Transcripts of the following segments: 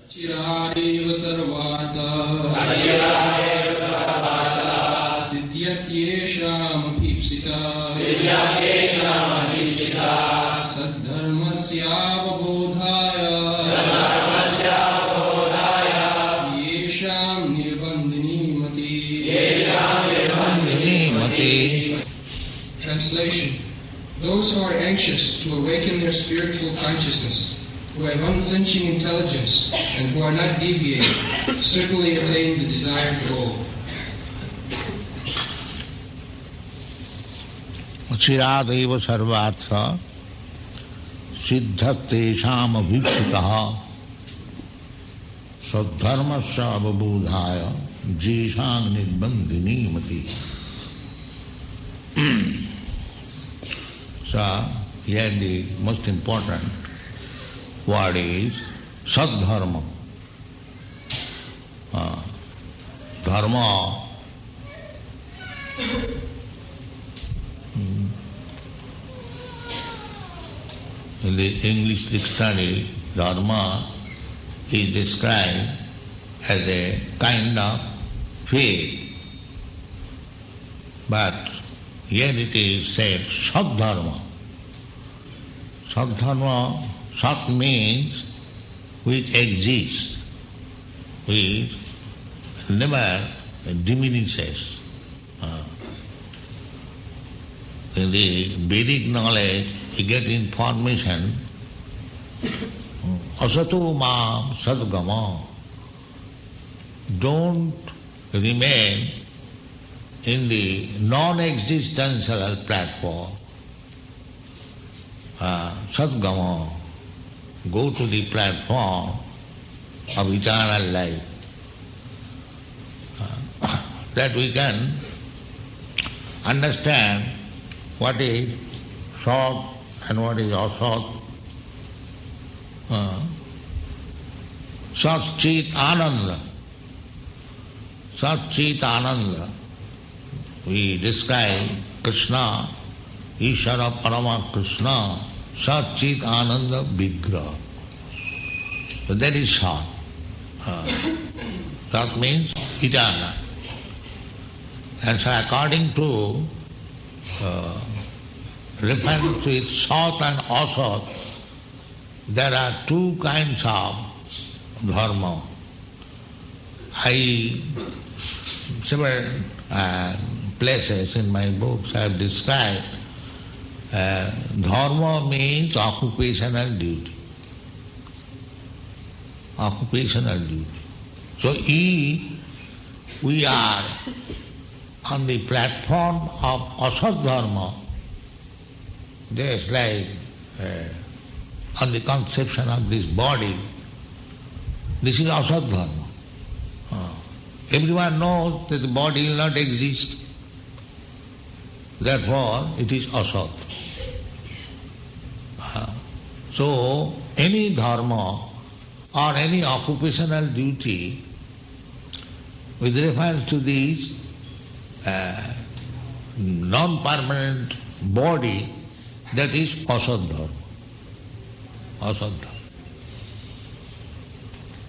acirād sidhyaty eṣām abhīpsitaḥ sadharmasya eṣām Nirbandhinī matiḥ. Translation: those who are anxious to awaken their spiritual consciousness, who have unflinching intelligence, and who are not deviating, certainly attain the desired goal. acirād sarvārtha sidhyaty eṣām abhīpsitaḥ sadharmasya avabodhāya eṣām nirbandhinī matiḥ. So, here the most important word is sadharma. Dharma. In the English dictionary, dharma is described as a kind of faith. But here it is said sadharma. Sadharma, sat means which exists, which never diminishes. In the Vedic knowledge, you get information, asato mam sadgama. Don't remain in the non-existential platform. Sadgama, go to the platform of eternal life. That we can understand what is sat and what is asat. Sat chit ananda. Sat chit ananda. We describe Krishna, Ishara Parama Krishna, Sat Chit Ananda Vigraha. So that is Sat. Sat means eternal. And so according to reference with Sat and Asat, there are two kinds of dharma. Several places in my books I have described dharma means occupational duty. Occupational duty. So we are on the platform of asat dharma, just like on the conception of this body. This is asat dharma. Everyone knows that the body will not exist. Therefore, it is asat. So, any dharma or any occupational duty with reference to this non-permanent body, that is asat dharma. Asat dharma.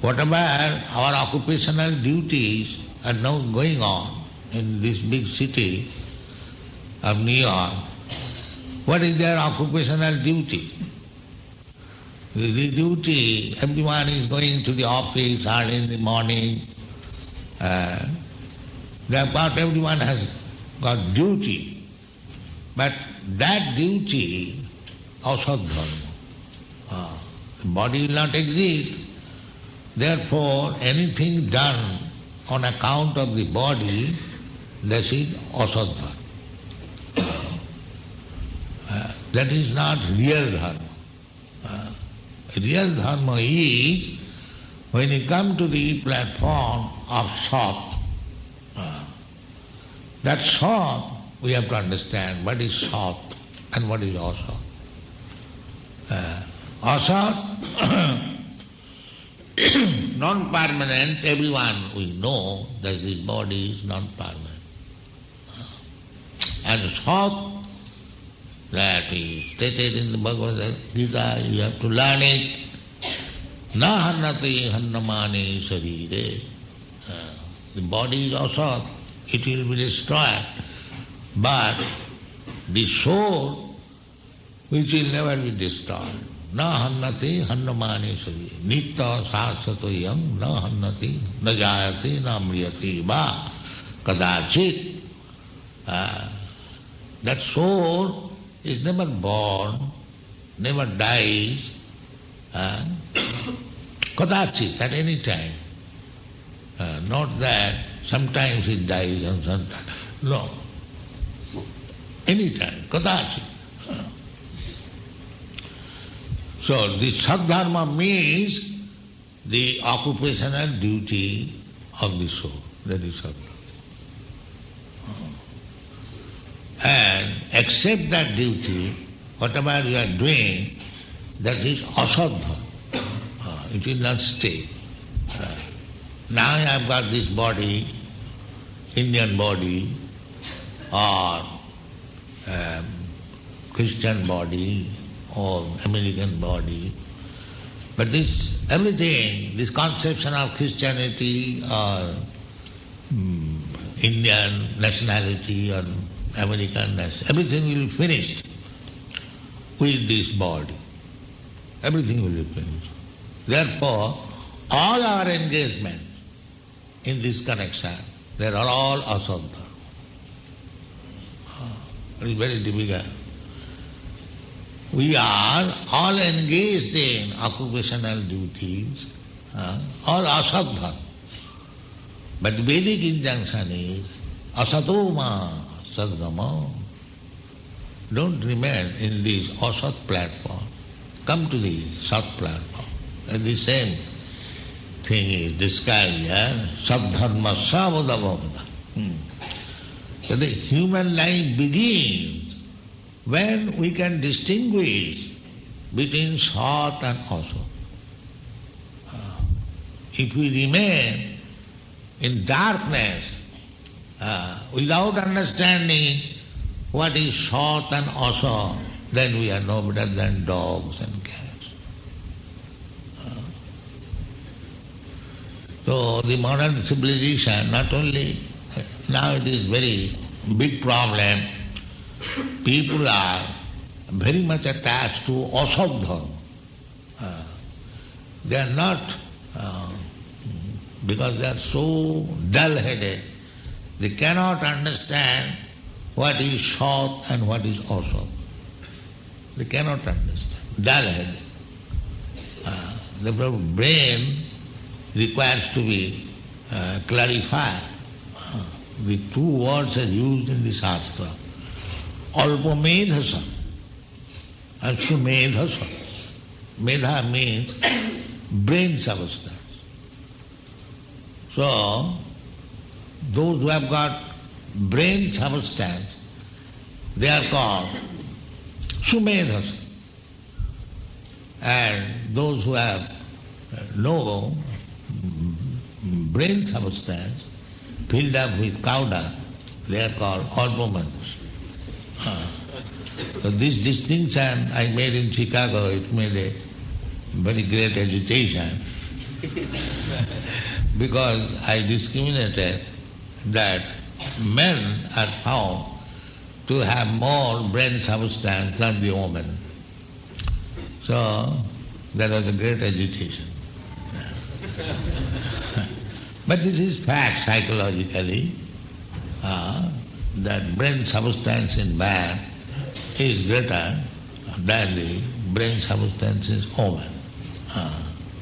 Whatever our occupational duties are now going on in this big city of New York, what is their occupational duty? The duty, everyone is going to the office early in the morning. Therefore everyone has got duty. But that duty, asat dharma. The body will not exist. Therefore, anything done on account of the body, that is asat dharma. That is not real dharma. Real dharma is when you come to the platform of sat. That sat, we have to understand what is sat and what is asat. Asat, non-permanent, everyone we know that this body is non-permanent. And sat, that is stated in the Bhagavad Gita, you have to learn it. Na hannati hannamani sarire. The body is asad, it will be destroyed. But the soul, which will never be destroyed. Na hannati hannamani sarire. Nitya sāsvato yang na hannati na jayati na mriyati va kadachit. That soul is never born, never dies, kadachit, at any time. Not that sometimes it dies and sometimes. No. Any time, kadachit. So the sadharma means the occupational duty of the soul. That is sadharma. And accept that duty, whatever you are doing, that is asadha. It will not stay. Now I have got this body, Indian body, or Christian body, or American body. But this, everything, this conception of Christianity or Indian nationality or American nationality, everything will be finished with this body. Everything will be finished. Therefore, all our engagements in this connection, they are all asadha. It is very difficult. We are all engaged in occupational duties, all asadha. But the Vedic injunction is asatoma sadgama. Don't remain in this asat platform. Come to the sat platform. And the same thing is described here, sadharma savadavamda. So the human life begins when we can distinguish between sat and asat. If we remain in darkness, without understanding what is sat and asat, then we are no better than dogs and cats. So the modern civilization, not only, now it is very big problem, people are very much attached to asad dharma. They are not, because they are so dull-headed, they cannot understand what is sat and what is asat. They cannot understand, dull-headed. The brain requires to be clarified. The two words are used in the Shastra. Alpamedhasa and sumedhasa. Medha means brain substance. So, those who have got brain substance, they are called sumedhasa. And those who have no brain substance filled up with cow dung, they are called alpamedhasa. So this distinction I made in Chicago, it made a very great agitation because I discriminated that men are found to have more brain substance than the women. So there was a great agitation. But this is fact psychologically, that brain substance in man is greater than the brain substance in woman.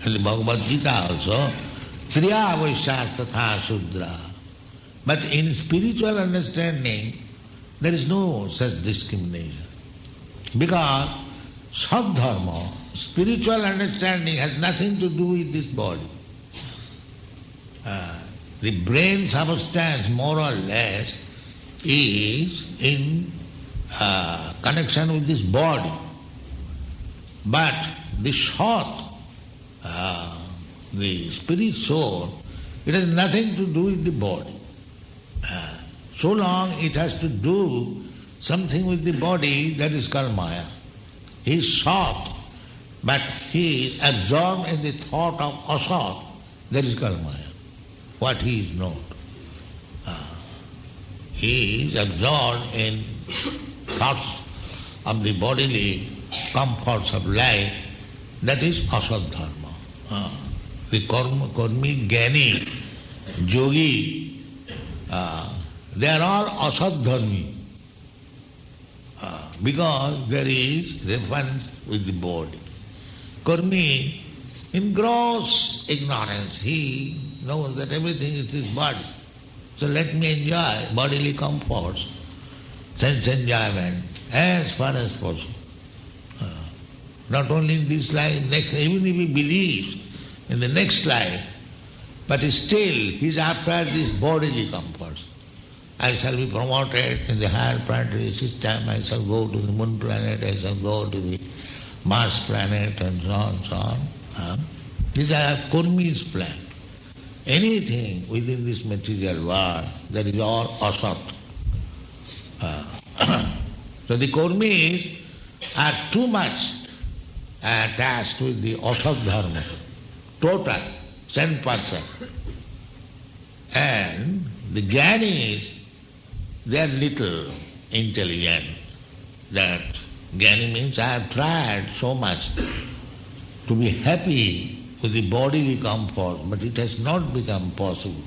In the Bhagavad Gita also, Triya Vaishyastatha Sudra. But in spiritual understanding, there is no such discrimination. Because sadharma, spiritual understanding, has nothing to do with this body. The brain substance, more or less, is in connection with this body. But the sat, the spirit soul, it has nothing to do with the body. So long it has to do something with the body, that is called Maya. He is sat, but he is absorbed in the thought of acirād, that is called Maya. What he is not. He is absorbed in thoughts of the bodily comforts of life, that is acirād dharma. The karmi, jnani, yogi, they are all acirād dharmi. Because there is reference with the body. Karmi, in gross ignorance, he knows that everything is his body. So let me enjoy bodily comforts, sense enjoyment, as far as possible. Not only in this life, next, even if he believes in the next life, but still he is after these bodily comforts. I shall be promoted in the higher planetary system, I shall go to the moon planet, I shall go to the Mars planet, and so on, so on. These are Kurmi's plan. Anything within this material world, that is all acirād. So the Kurmis are too much attached with the acirād dharma, total, 10%. And the jnanis, they are little intelligent. That jnani means I have tried so much to be happy with the bodily comfort, but it has not become possible.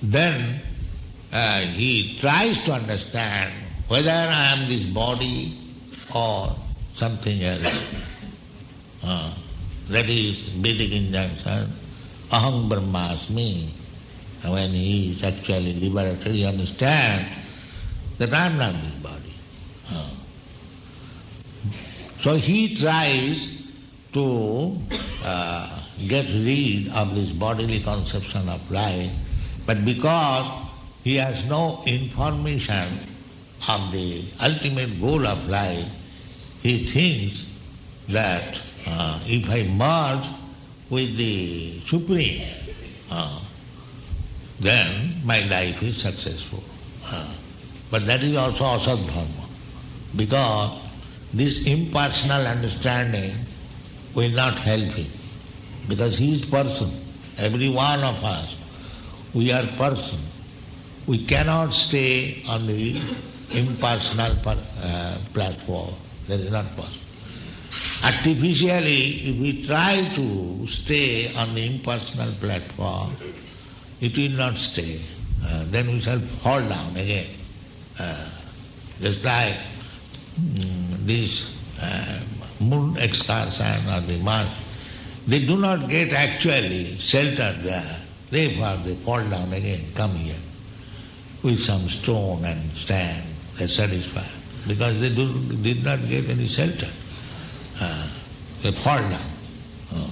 Then he tries to understand whether I am this body or something else. That is Vedic injunction, aham brahmasmi. When he is actually liberated, he understands that I am not this body. So he tries to get rid of this bodily conception of life, but because he has no information of the ultimate goal of life, he thinks that if I merge with the Supreme, then my life is successful. But that is also acirād dharma, because this impersonal understanding will not help him, because he is person. Every one of us, we are person. We cannot stay on the impersonal platform. That is not possible. Artificially, if we try to stay on the impersonal platform, it will not stay. Then we shall fall down again. Just like this moon excursion or the Mars, they do not get actually shelter there. Therefore they fall down again, come here with some stone and stand. They are satisfied because they did not get any shelter. They fall down.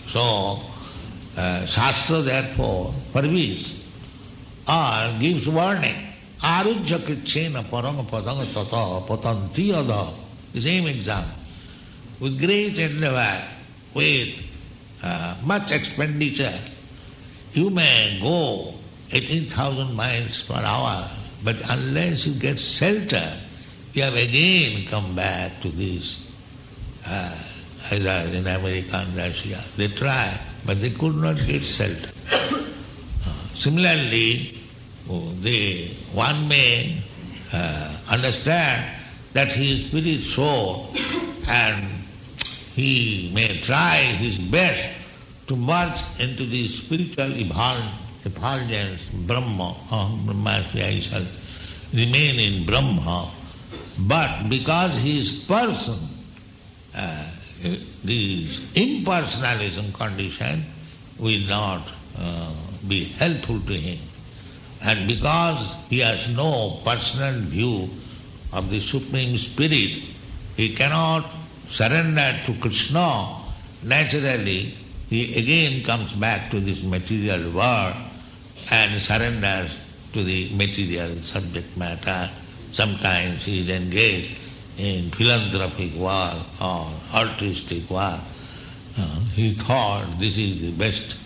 So Shastra therefore forbids or gives warning. Arujya kṛṣṇa parama padanga tata patanti ada. The same example. With great endeavor, with much expenditure, you may go 18,000 miles per hour, but unless you get shelter, you have again come back to this. Either in America and Russia, they tried, but they could not get shelter. Similarly, one may understand that he is spirit soul and he may try his best to merge into the spiritual effulgence, Brahma, Brahmasmi, I shall remain in Brahma, but because he is person, this impersonalism condition will not be helpful to him. And because he has no personal view of the Supreme Spirit, he cannot surrender to Krishna. Naturally, he again comes back to this material world and surrenders to the material subject matter. Sometimes he is engaged in philanthropic work or altruistic work. He thought this is the best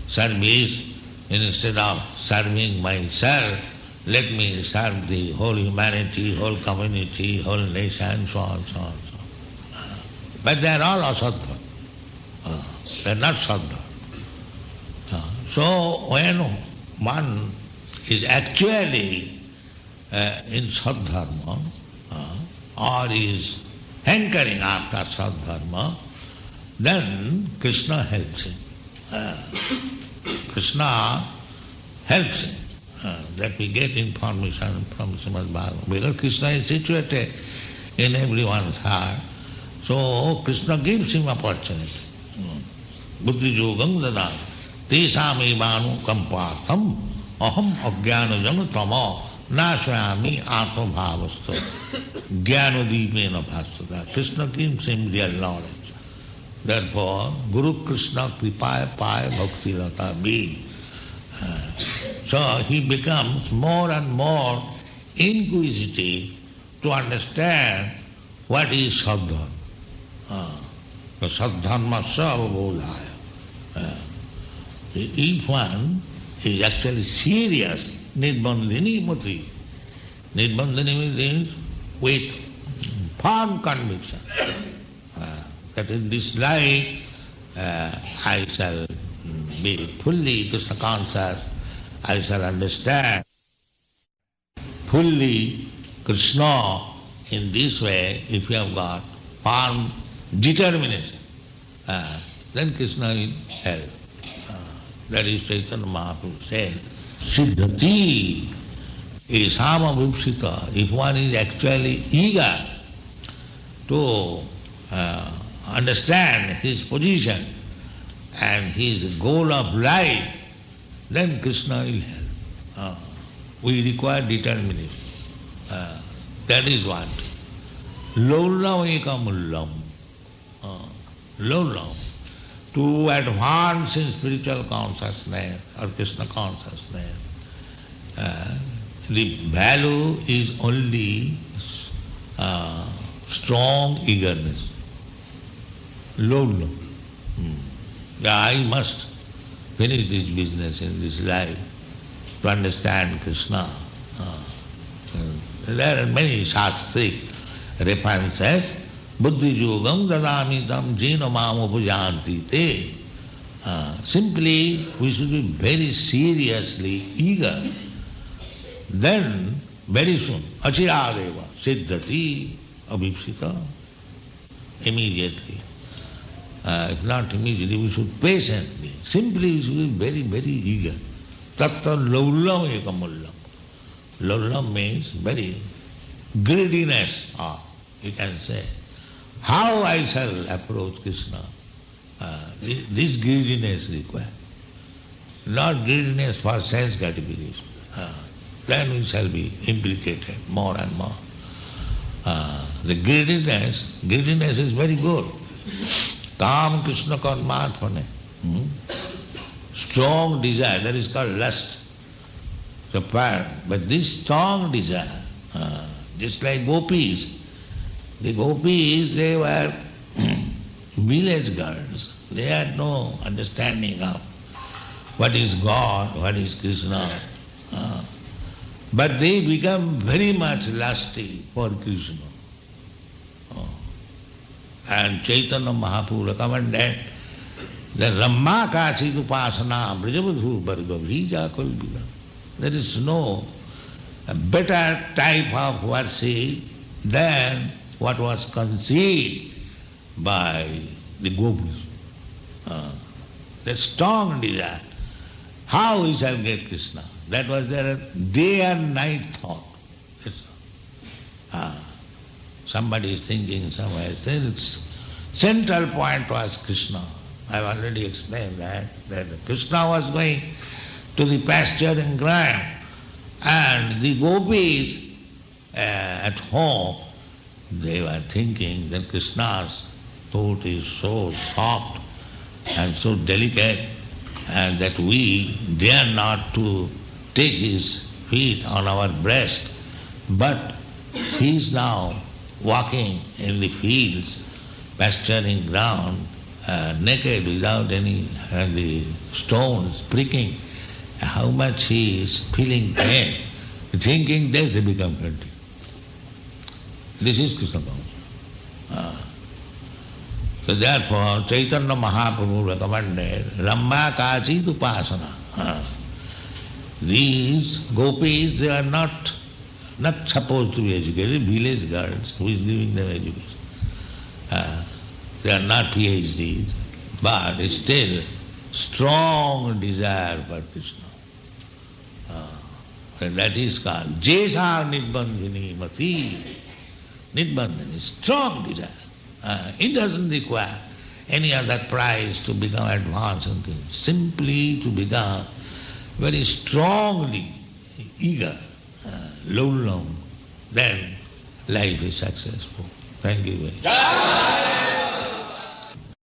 service. Instead of serving myself, let me serve the whole humanity, whole community, whole nation, so on, so on, so on. But they are all asaddha. They are not saddha. So when one is actually in sadharma or is hankering after sadharma, then Krishna helps him. Krishna helps him. That we get information from Srimad Bhagavatam. Because Krishna is situated in everyone's heart. So Krishna gives him opportunity. Buddhi-yogaṁ dadāmi. Teṣām evanukampātham aham ajñānajam tamo nāśayāmi ātmabhāvastu jnānadīpena bhāsvata. Krishna gives him real knowledge. Therefore, Guru Krishna kripaya paya bhakti rata be. So he becomes more and more inquisitive to understand what is sadhana. Sadharma savabodhaya. If one is actually serious, Nirbandhinī matiḥ. Nirbandhinī means with firm conviction that in this life I shall be fully Krishna conscious, I shall understand fully Krishna in this way. If you have got firm determination, then Krishna will help. That is Caitanya Mahāprabhu said, sidhyaty, eṣām abhīpsitaḥ. If one is actually eager to understand his position and his goal of life, then Krishna will help. We require determination. That is what. Laulyam ekaṁ. Laulyam. To advance in spiritual consciousness or Krishna consciousness, the value is only strong eagerness. Laulyam. I must finish this business in this life to understand Krishna. There are many śāstric references. Buddhi-yogaṁ dadāmi tam yena upayānti te. Simply we should be very seriously eager. Then very soon, acirād sidhyaty abhīpsitaḥ. Immediately. If not immediately, we should patiently. Simply we should be very, very eager. Tatra Laulyam ekaṁ. Laulyam means very greediness, or you can say. How I shall approach Krishna? This greediness required. Not greediness for sense gratification. Then we shall be implicated more and more. The greediness is very good. Kṛṣṇa Krishna karmarpane. Strong desire, that is called lust. So far, but this strong desire, just like gopis, the gopis, they were village girls. They had no understanding of what is God, what is Krishna. But they become very much lusty for Krishna. And Caitanya Mahāprabhu recommended the Ramma Kāchit upasana brajavadhu vargavija kulbida. There is no better type of worship than what was conceived by the gopis. The strong desire. How we shall get Krishna? That was their day and night thought. Somebody is thinking somewhere, its central point was Krishna. I have already explained that Krishna was going to the pasturing ground and the gopis at home, they were thinking that Krishna's throat is so soft and so delicate and that we dare not to take his feet on our breast, but he is now walking in the fields, pasturing ground, naked without any the stones pricking. How much he is feeling pain. Thinking this, they become 20. This is Krishna consciousness. So therefore, Caitanya Mahāprabhu recommended Ramba Kachid Upasana. These gopis, they are not supposed to be educated, village girls, who is giving them education. They are not PhDs, but still strong desire for Krishna. And that is called eṣām Nirbandhinī matiḥ. Nirbandhinī, strong desire. It doesn't require any other prize to become advanced in things. Simply to become very strongly eager, Laulyam, then life is successful. Thank you very much.